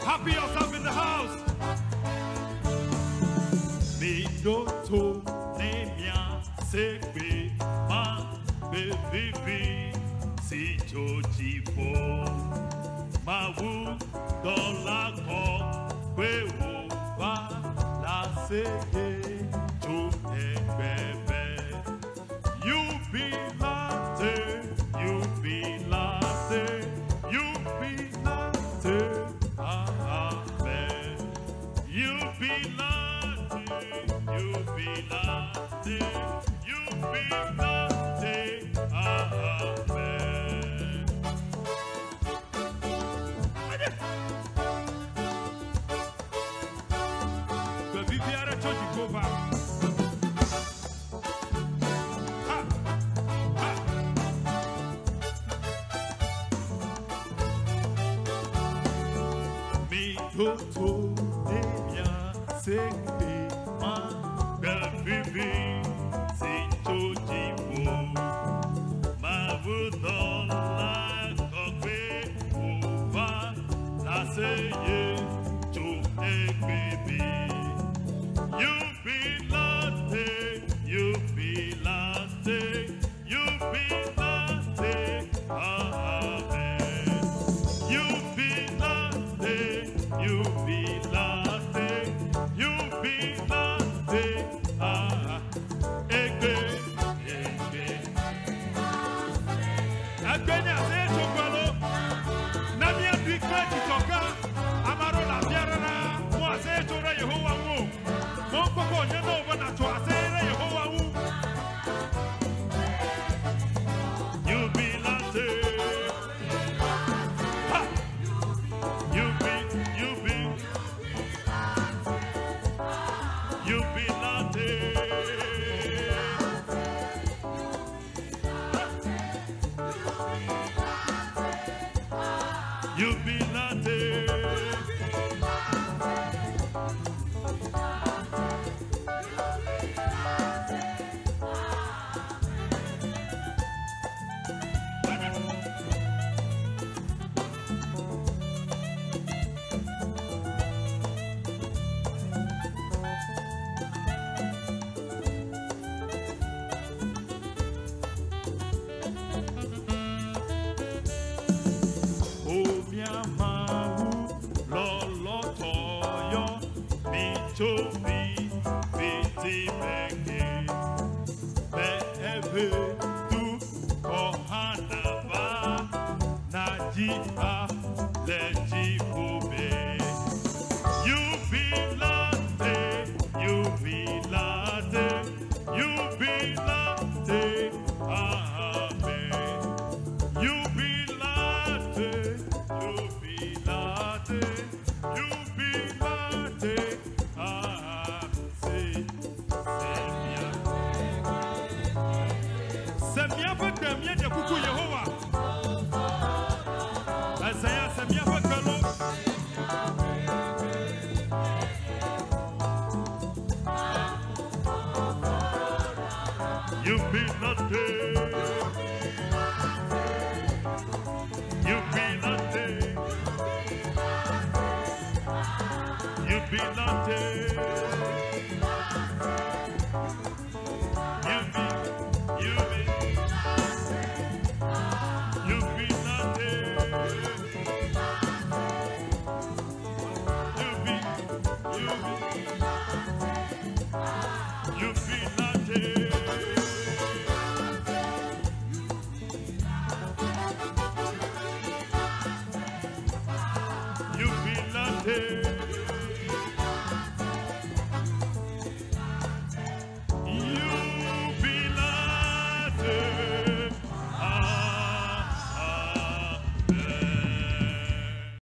Happy yourself in the house. Me doto nemia sekbe ma bevivi si chojipo ma wu dola ko we wo ba la sege to bebe. You be latte, you be latte, you be latte. You be latte, you be latte, you be latte, amen. Baby, be a church go back. Me go to. Sekbe ma bevivi si chojipo ma vudola kokwe uva la seye to ekbebi. You be latte, you be latte, you be latte, amen. You be latte, you be latte. You be latte, egbe, egbe. Agbenya se chokwalo, namia dikwe chitoka, amaro la biarana, mo se chora Yehowa mu, mo koko nyeno wana to asere Yehowa mu. You be latte, ha. You be. You be latte. You be latte. Chofi biti menge bebe tu kohanava najiba leji ube. You be latte, you be latte, you be latte, amen. You be latte, you be latte, you be latte. Semia fekwe mie de kuku Yehowa. Isaiah semia fekwe lo. You be latte. You be latte. You be latte. You be